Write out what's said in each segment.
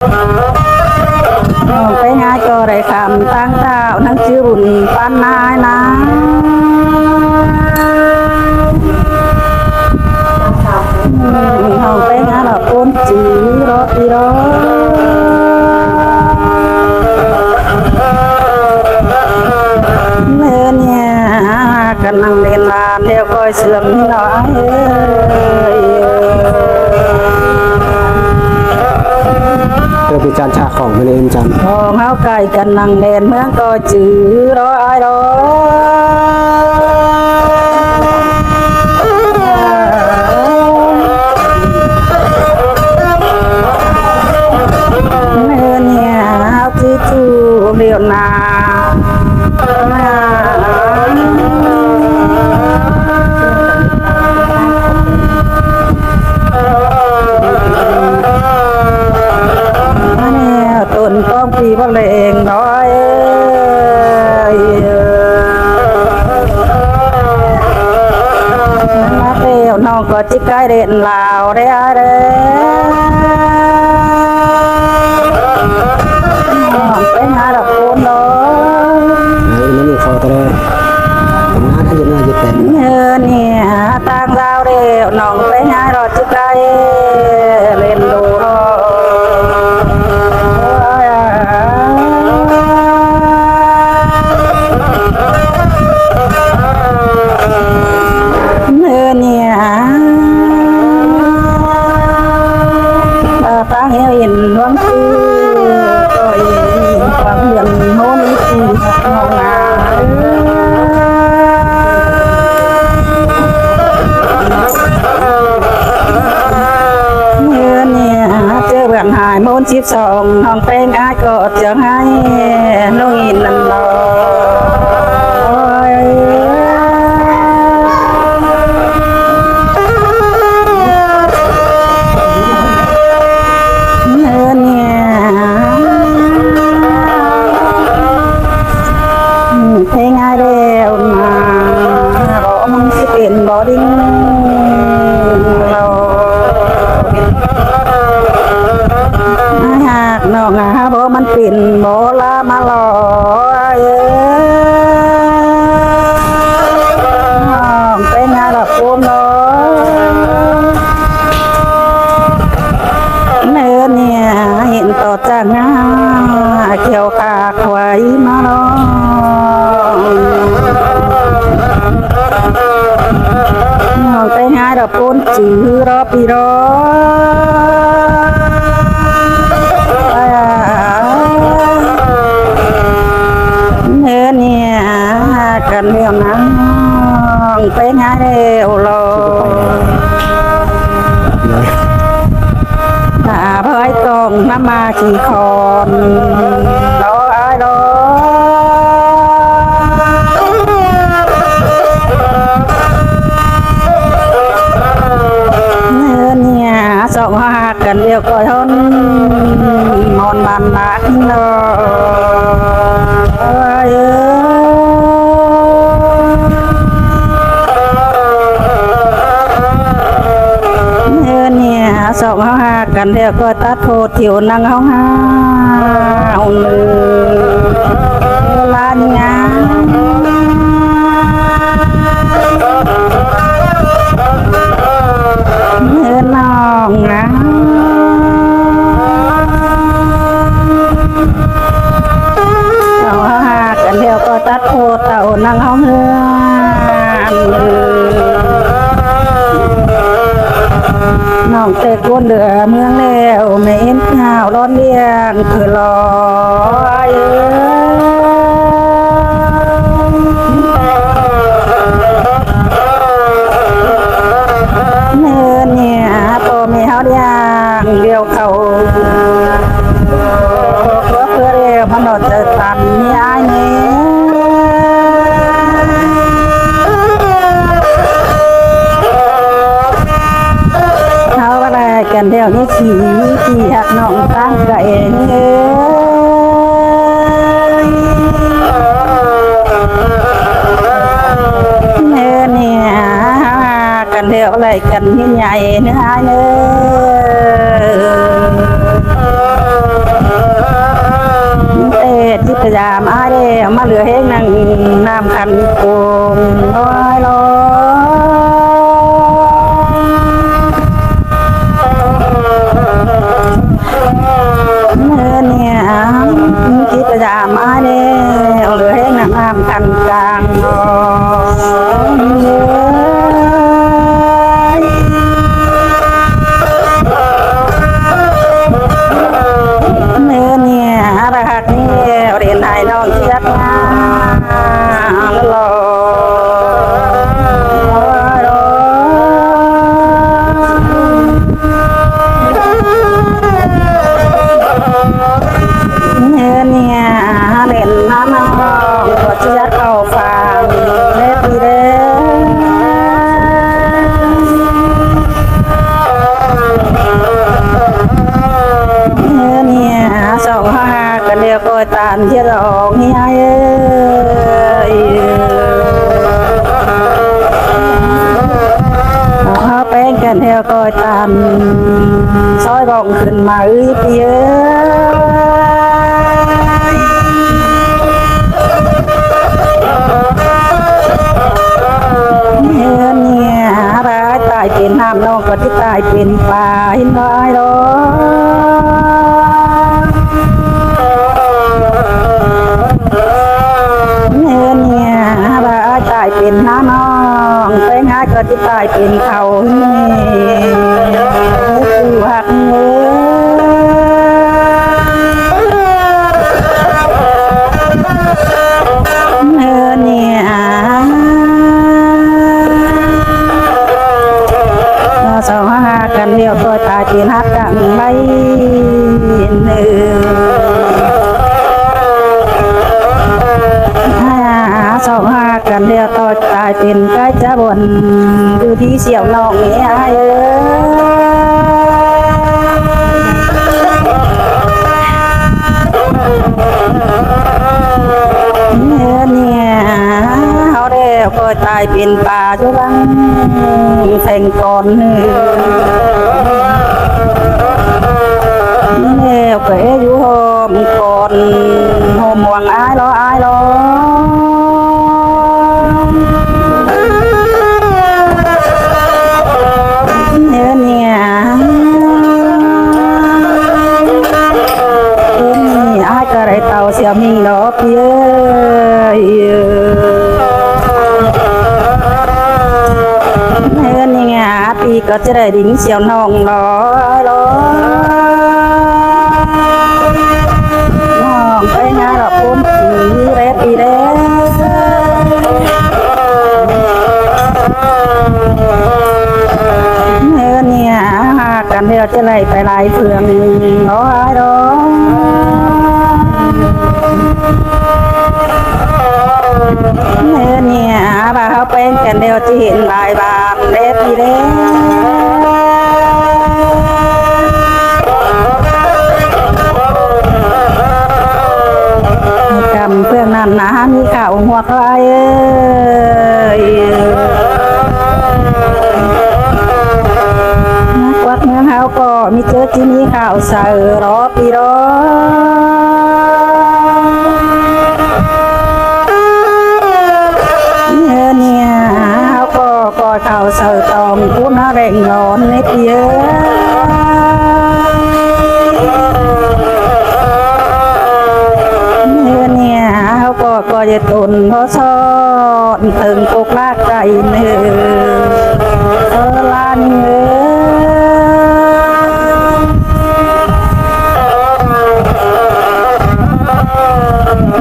ไปหาจอได้คำตั้งเท้านั่งชื่อบุญปานนายนะห้องไปหาดอกต้นจีรอปีรอเมื่อเนี่ยกันนั่งเล่นลานเดี๋ยวคอยเสื่อมนิดหน่อยเพื่อเป็นจานชาของไปเลยจานของเฮาไก่กันนั่งเล่นเมืองก็จื้อรอไอ้รอเมื่อเนี่ยเฮาจื้อจูเรียวนาต้นต้องปีบะเลงน้อยมาเตี้ยวน้องก็จิกไก่เด่นลาวได้เด้ไปหาดอกคูณน้อยนั่นนี่เขาตัวแรกทำงานให้ยังไงจะแต่งเนี่ยต่างดาวเดียวน้องไปหาดอกจิกไก่เล่นดูรอตั้งเห็นดวงคือก็เห็นความเห็นโน้มที่มองหน้าเมื่อเนี่ยเจอเบื้องหายโมน12ห้องเพลงอายก็จะให้น้องอินนั่นรอเพลงไอเดียวมาร้องมันสิเป็นบอดิ้งเราหากน้องหาบ่มันเป็นบ่ลามาหล่อเป็นงานดอกคูณน้อยเนื้อเนี่ยเห็นต่อจากงาเกี่ยวกาควายมาลอไปหาดอกปูนจื้อรอปีรอเนื้อเนี่ยกันเรียวนังไปหาเร็วรอถ้าพายตรงน้ำมาขี่คอนรอไอ้รอสองหากันเดียวก็ทนมอนบันลักเนาะเนี่ยสองหากันเดียวก็ตัดโพดเที่ยวนั่งห้องหาลานงาน้องนะเราหากันเดียวก็ตัดโพเต่านั่งห้องเฮือนน้องเตะก้นเดือเมืองแล้วไม่เห็นข้าวร้อนเลี้ยงคือรอเดียวเขาเพื่อเรียกมันอดจะตันนี่ไอ้เนี่ยเขาอะไรกันเดียวนี่ขี่หักน้องตั้งใจเนี่ยกันเดียวอะไรกันนี่ใหญ่เนื้อเนื้อ เหลือแห้งนั่งน้ำคันโกงลอยลอยเมื่อเนี่ยคิดจะยามไอ้เนี่ยเหลือแห้งนั่งน้ำคันกลางลอยเมื่อเนี่ยรักเนี่ยเรียนไทยน้องเชียดมาลอยเนี่ยเล่นน้ำน้องก็เชียดเข้าฟังเล็บดีเด้เนี่ยสองห้ากันเดียวก็ตามเชียดร้องเฮียเอาแป้งกันเดียวก็ตามซอยบองขึ้นมาเปียเนี่ยร้ายตายเป็นน้ำน้องก็ที่ตายเป็นปลาหินน้อยรอเนี่ยร้ายตายเป็นน้ำน้องไปง่ายก็ที่ตายเป็นเขาคือหักเนื้อเนี่ยสองห้ากันเดียวตัวตายเป็นหักกันไม่เนื้อสองห้ากันเดียวตัวตายเป็นใกล้จะบนอยู่ที่เสี่ยวน้องเนี่ยเนี่ยเขาเรียกก็ตายเป็นป่าจุบังแข่งก่อนเนี่ยก็อยู่หอมก่อนหอมหวังอายรออายรอเนี่ยอายก็ได้เต่าเสียมิงดอกเยเนี่ยปีก็จะได้ดิ้งเสียวน้องรอรอน้องไปงานดอกพุ่มสีเรดปีเรเนี่ยหากันเดียวจะไล่ไปไล่เพื่อนรอรอเนี่ยบ่าวเป็นกันเดียวที่เห็นลายบานเล็บดีเด้กำเพื่อนนั้นนะมีข่าวหัวใครนักวัดเมืองเฮาก็มีเจอที่มีข่าวเสือรอปีรอเนี่ยเขาก็กอดเข่าเสือตอมพูดน่าแรงนอนในเปียเนี่ยเขาก็กอดจะตุนเพราะชอนถึงกุกลากไก่เนื้อลานเนื้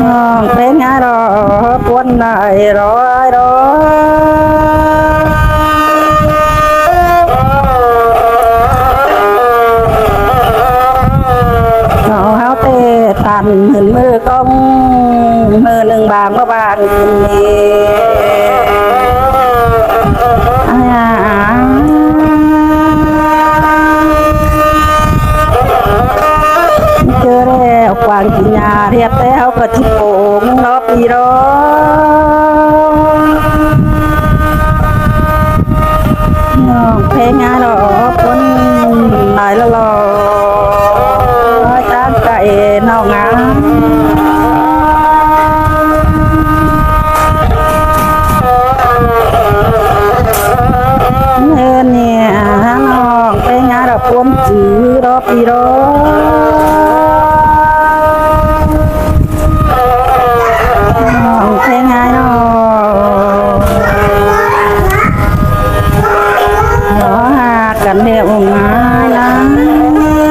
น้องเป็นไงรอปวนไหนรอเฮาเตะตันเห็นมือกองมือหนึ่งบางก็บางกินเจอแล้วกวางกินยาเรียบแล้วก็จิโป่งรอปีรอเพลงงานรอคนหลายละรอจ้างไก่นอกงาน รอปีรอน้องเพลงไงเนาะขอหากันเดียวงายนะ